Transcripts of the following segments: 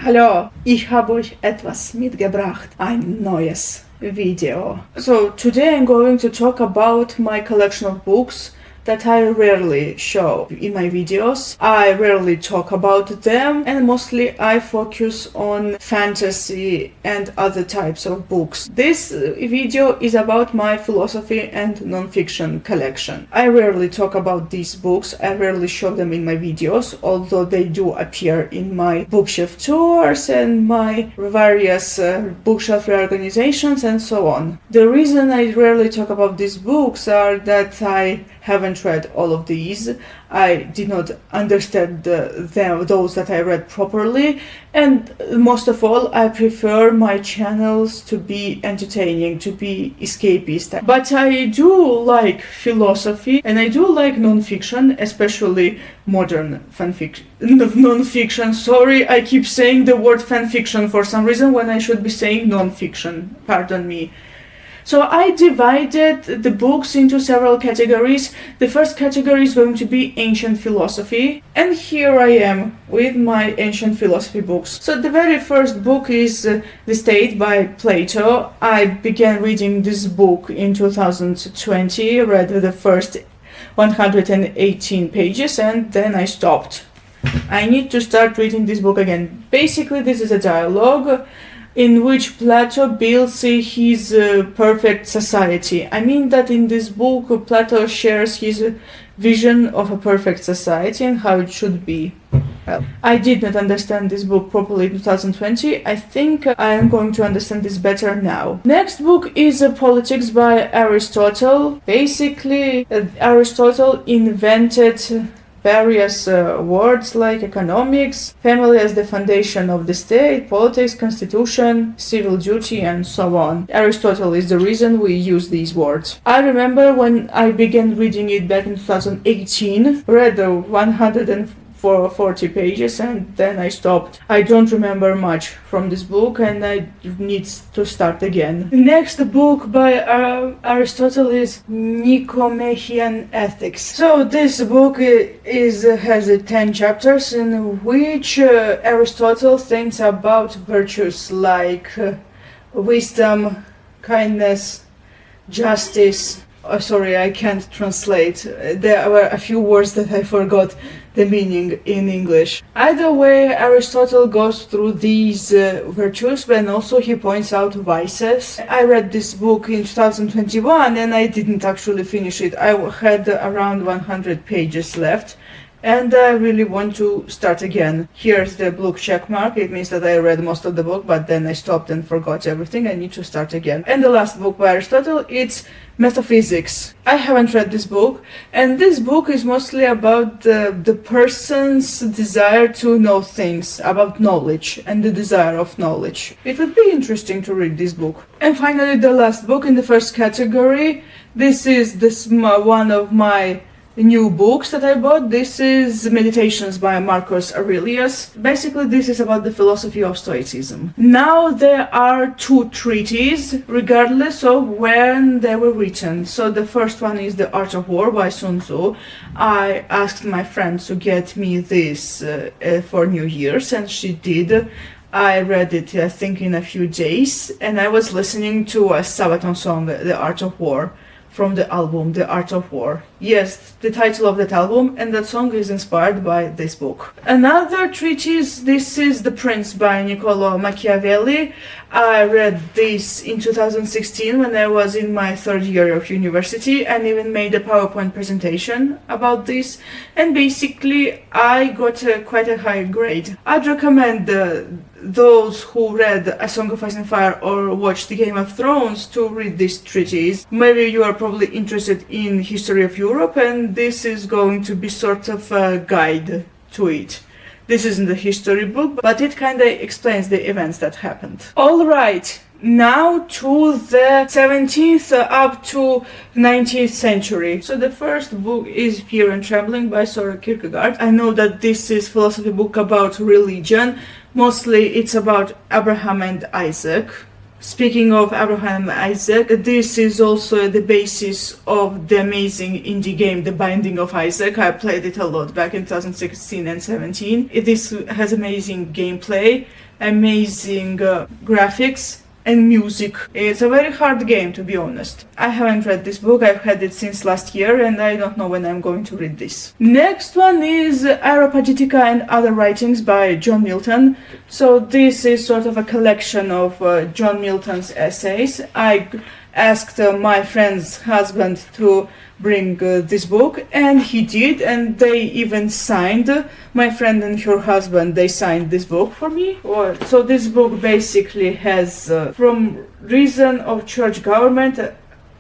Hallo, ich habe euch etwas mitgebracht, ein neues video. So today I'm going to talk about my collection of books that I rarely show in my videos. I rarely talk about them, and mostly I focus on fantasy and other types of books. This video is about my philosophy and non-fiction collection. I rarely talk about these books, I rarely show them in my videos, although they do appear in my bookshelf tours and my various bookshelf reorganizations and so on. The reason I rarely talk about these books are that I haven't read all of these. I did not understand those that I read properly, and most of all, I prefer my channels to be entertaining, to be escapist. But I do like philosophy and I do like non-fiction, especially modern non-fiction. Sorry, I keep saying the word fanfiction for some reason when I should be saying non-fiction. Pardon me. So I divided the books into several categories. The first category is going to be ancient philosophy. And here I am with my ancient philosophy books. So the very first book is The State by Plato. I began reading this book in 2020, read the first 118 pages, and then I stopped. I need to start reading this book again. Basically, this is a dialogue in which Plato builds his perfect society. I mean that in this book, Plato shares his vision of a perfect society and how it should be. Well, I did not understand this book properly in 2020. I think I am going to understand this better now. Next book is Politics by Aristotle. Basically, Aristotle invented various words like economics, family as the foundation of the state, politics, constitution, civil duty, and so on. Aristotle is the reason we use these words. I remember when I began reading it back in 2018, read the 140 pages, and then I stopped. I don't remember much from this book and I need to start again. The next book by Aristotle is Nicomachean Ethics. So this book has 10 chapters in which Aristotle thinks about virtues like wisdom, kindness, justice. Oh, sorry, I can't translate. There were a few words that I forgot the meaning in English. Either way, Aristotle goes through these virtues, but also he points out vices. I read this book in 2021 and I didn't actually finish it. I had around 100 pages left. And I really want to start again. Here's the blue check mark. It means that I read most of the book, but then I stopped and forgot everything. I need to start again. And the last book by Aristotle, it's Metaphysics. I haven't read this book, and this book is mostly about the person's desire to know things, about knowledge and the desire of knowledge. It would be interesting to read this book. And finally, the last book in the first category. This is one of my new books that I bought. This is Meditations by Marcus Aurelius. Basically, this is about the philosophy of Stoicism. Now there are two treatises, regardless of when they were written. So the first one is The Art of War by Sun Tzu. I asked my friend to get me this for New Year's, and she did. I read it, I think, in a few days, and I was listening to a Sabaton song, The Art of War, from the album The Art of War. Yes, the title of that album, and that song is inspired by this book. Another treatise, this is The Prince by Niccolo Machiavelli. I read this in 2016 when I was in my third year of university, and even made a PowerPoint presentation about this, and basically I got quite a high grade. I'd recommend those who read A Song of Ice and Fire or watched Game of Thrones to read this treatise. Maybe you are probably interested in history of Europe, and this is going to be sort of a guide to it. This isn't a history book, but it kind of explains the events that happened. Alright, now to the 17th up to 19th century. So the first book is Fear and Trembling by Søren Kierkegaard. I know that this is a philosophy book about religion. Mostly it's about Abraham and Isaac. Speaking of Abraham Isaac, this is also the basis of the amazing indie game, The Binding of Isaac. I played it a lot back in 2016 and 17. This has amazing gameplay, amazing graphics, and music. It's a very hard game, to be honest. I haven't read this book, I've had it since last year, and I don't know when I'm going to read this. Next one is Areopagitica and Other Writings by John Milton. So this is sort of a collection of John Milton's essays. I asked my friend's husband to bring this book, and he did, and they even signed, my friend and her husband, they signed this book for me. So this book basically has from reason of church government,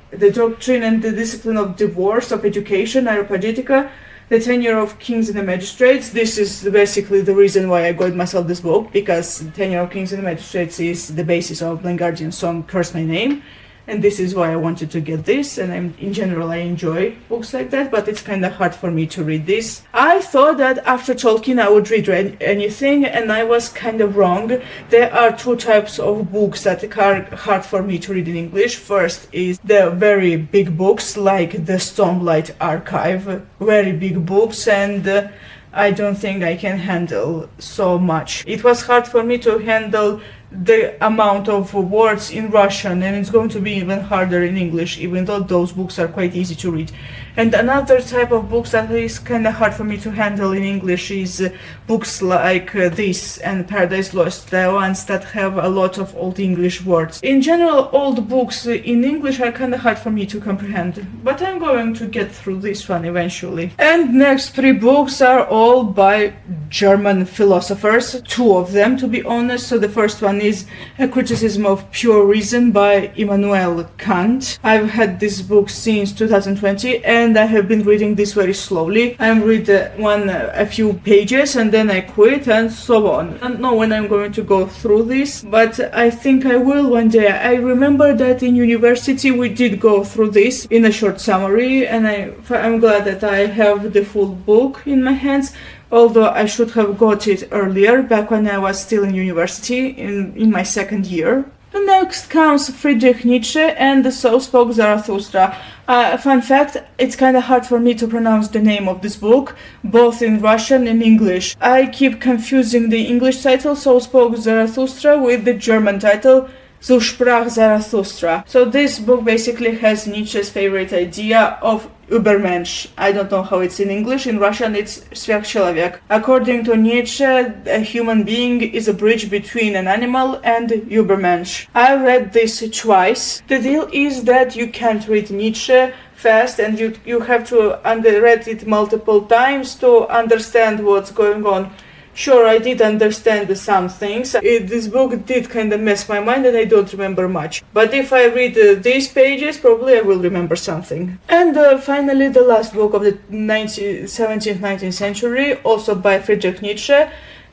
the doctrine and the discipline of divorce, of education, Areopagitica, the tenure of kings and the magistrates. This is basically the reason why I got myself this book, because tenure of kings and the magistrates is the basis of Blind Guardian's song Curse My Name. And this is why I wanted to get this, and in general I enjoy books like that, but it's kind of hard for me to read this. I thought that after Tolkien I would read anything, and I was kind of wrong. There are two types of books that are hard for me to read in English. First is the very big books, like the Stormlight Archive, very big books, and I don't think I can handle so much. It was hard for me to handle the amount of words in Russian, and it's going to be even harder in English, even though those books are quite easy to read. And another type of books that is kind of hard for me to handle in English is books like this and Paradise Lost, the ones that have a lot of old English words. In general, old books in English are kind of hard for me to comprehend, but I'm going to get through this one eventually. And next three books are all by German philosophers, two of them to be honest. So the first one is A Criticism of Pure Reason by Immanuel Kant. I've had this book since 2020, and I have been reading this very slowly. I read a few pages and then I quit and so on. I don't know when I'm going to go through this, but I think I will one day. I remember that in university we did go through this in a short summary, and I'm glad that I have the full book in my hands. Although I should have got it earlier, back when I was still in university, in my second year. And next comes Friedrich Nietzsche and the So Spoke Zarathustra. Fun fact, it's kind of hard for me to pronounce the name of this book, both in Russian and English. I keep confusing the English title, So Spoke Zarathustra, with the German title, So sprach Zarathustra. So this book basically has Nietzsche's favorite idea of Übermensch. I don't know how it's in English. In Russian it's Sverchchelovek. According to Nietzsche, a human being is a bridge between an animal and Übermensch. I read this twice. The deal is that you can't read Nietzsche fast, and you have to read it multiple times to understand what's going on. Sure, I did understand some things. This book did kind of mess my mind and I don't remember much. But if I read these pages, probably I will remember something. And finally, the last book of the 17th, 19th century, also by Friedrich Nietzsche.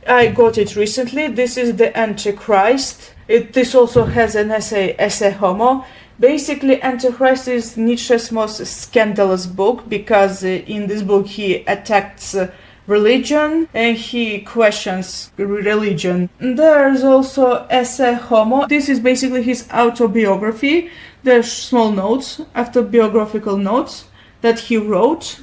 I got it recently. This is The Antichrist. This also has an essay, Esse Homo. Basically, Antichrist is Nietzsche's most scandalous book, because in this book he attacks religion and he questions religion. There's also Esse Homo. This is basically his autobiography. There's small notes, autobiographical notes that he wrote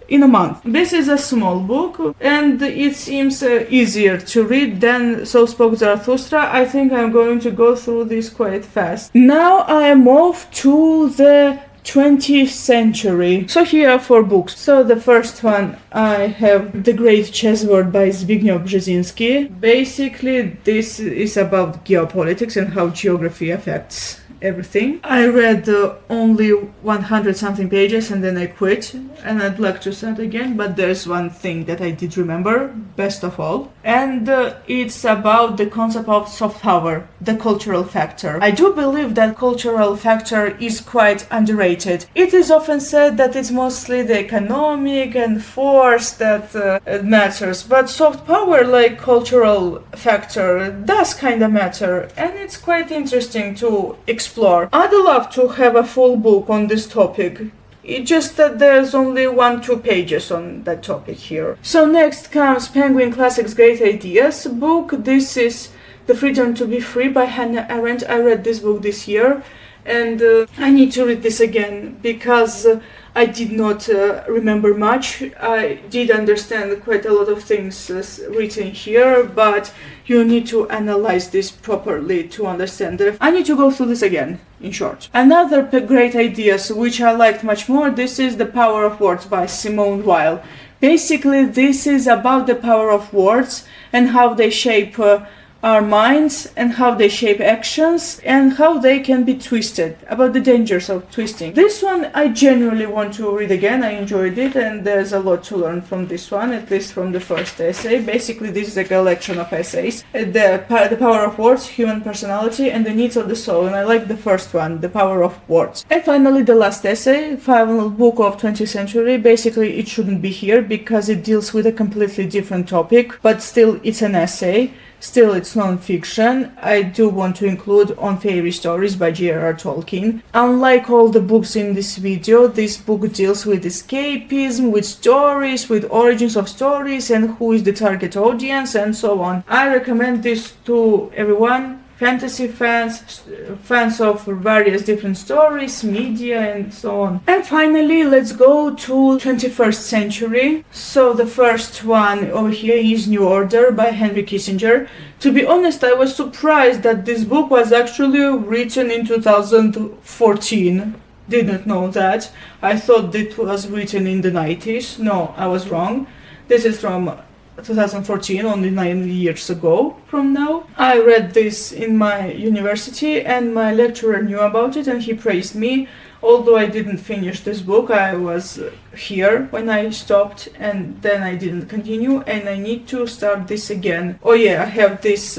in a month. This is a small book and it seems easier to read than So Spoke Zarathustra. I think I'm going to go through this quite fast. Now I am off to the 20th century. So here are four books. So the first one I have The Great Chessboard by Zbigniew Brzezinski. Basically this is about geopolitics and how geography affects everything. I read only 100 something pages and then I quit, and I'd like to start again, but there's one thing that I did remember, best of all, and it's about the concept of soft power, the cultural factor. I do believe that cultural factor is quite underrated. It is often said that it's mostly the economic and force that matters, but soft power, like cultural factor, does kind of matter, and it's quite interesting to explore. I'd love to have a full book on this topic. It's just that there's only 1-2 pages on that topic here. So next comes Penguin Classics Great Ideas book. This is The Freedom to be Free by Hannah Arendt. I read this book this year, and I need to read this again because I did not remember much. I did understand quite a lot of things written here, but you need to analyze this properly to understand it. I need to go through this again, in short. Another great ideas which I liked much more, this is The Power of Words by Simone Weil. Basically, this is about the power of words and how they shape our minds and how they shape actions and how they can be twisted, about the dangers of twisting. This one I genuinely want to read again. I enjoyed it, and there's a lot to learn from this one, at least from the first essay. Basically, this is a collection of essays. The Power of Words, Human Personality, and the Needs of the Soul, and I like the first one, The Power of Words. And finally, the last essay, final book of 20th century. Basically, it shouldn't be here because it deals with a completely different topic, but still it's an essay. Still, it's non-fiction. I do want to include On Fairy Stories by J.R.R. Tolkien. Unlike all the books in this video, this book deals with escapism, with stories, with origins of stories, and who is the target audience, and so on. I recommend this to everyone. Fantasy fans, fans of various different stories, media, and so on. And finally, let's go to 21st century. So the first one over here is New Order by Henry Kissinger. To be honest, I was surprised that this book was actually written in 2014. Didn't know that. I thought it was written in the 90s. No, I was wrong. This is from 2014, only 9 years ago from now. I read this in my university and my lecturer knew about it and he praised me. Although I didn't finish this book, I was here when I stopped and then I didn't continue and I need to start this again. Oh yeah, I have this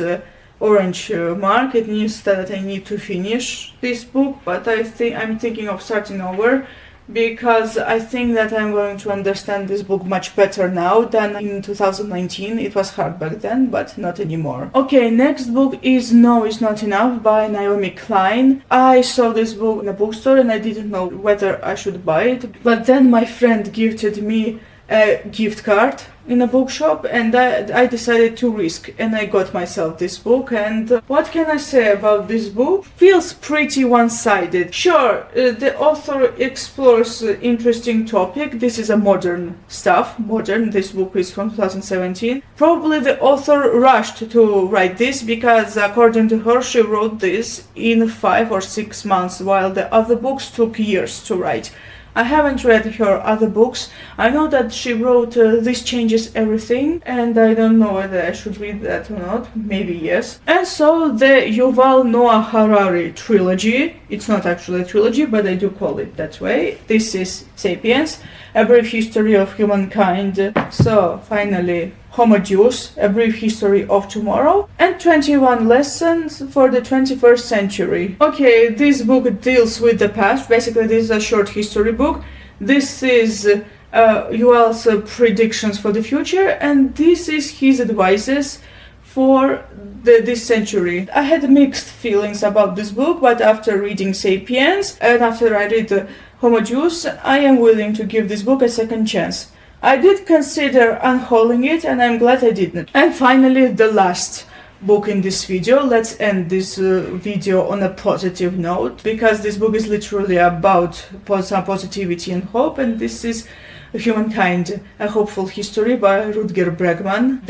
orange mark. It means that I need to finish this book, but I'm thinking of starting over, because I think that I'm going to understand this book much better now than in 2019. It was hard back then, but not anymore. Okay, next book is No Is Not Enough by Naomi Klein. I saw this book in a bookstore and I didn't know whether I should buy it, but then my friend gifted me a gift card in a bookshop and I decided to risk and I got myself this book. And what can I say about this book? Feels pretty one-sided. Sure, the author explores interesting topic. This is a modern stuff. This book is from 2017. Probably the author rushed to write this because according to her she wrote this in 5 or 6 months while the other books took years to write. I haven't read her other books. I know that she wrote This Changes Everything, and I don't know whether I should read that or not. Maybe yes. And so the Yuval Noah Harari trilogy. It's not actually a trilogy, but I do call it that way. This is Sapiens, A Brief History of Humankind. So finally, Homo Deus, A Brief History of Tomorrow, and 21 Lessons for the 21st Century. Okay, this book deals with the past. Basically, this is a short history book. This is Yuval's predictions for the future, and this is his advices for this century. I had mixed feelings about this book, but after reading Sapiens and after I read Homo Deus, I am willing to give this book a second chance. I did consider unhauling it and I'm glad I didn't. And finally, the last book in this video. Let's end this video on a positive note, because this book is literally about some positivity and hope, and this is Humankind, A Hopeful History by Rutger Bregman.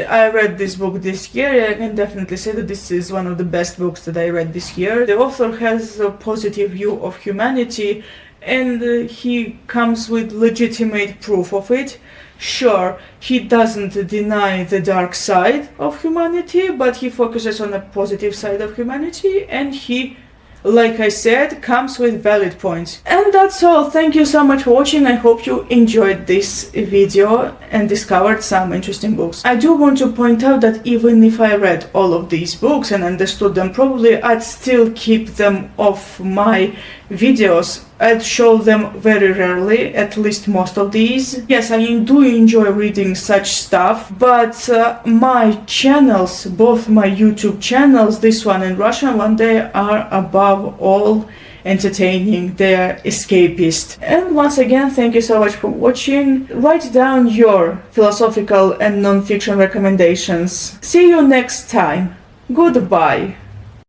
I read this book this year. I can definitely say that this is one of the best books that I read this year. The author has a positive view of humanity and he comes with legitimate proof of it. Sure, he doesn't deny the dark side of humanity, but he focuses on the positive side of humanity, and he, like I said, comes with valid points. And that's all. Thank you so much for watching. I hope you enjoyed this video and discovered some interesting books. I do want to point out that even if I read all of these books and understood them probably, I'd still keep them off my videos. I'd show them very rarely, at least most of these. Yes, I do enjoy reading such stuff, but my channels, both my YouTube channels, this one and Russian one, they are above all entertaining. They're escapist. And once again, thank you so much for watching. Write down your philosophical and non-fiction recommendations. See you next time. Goodbye.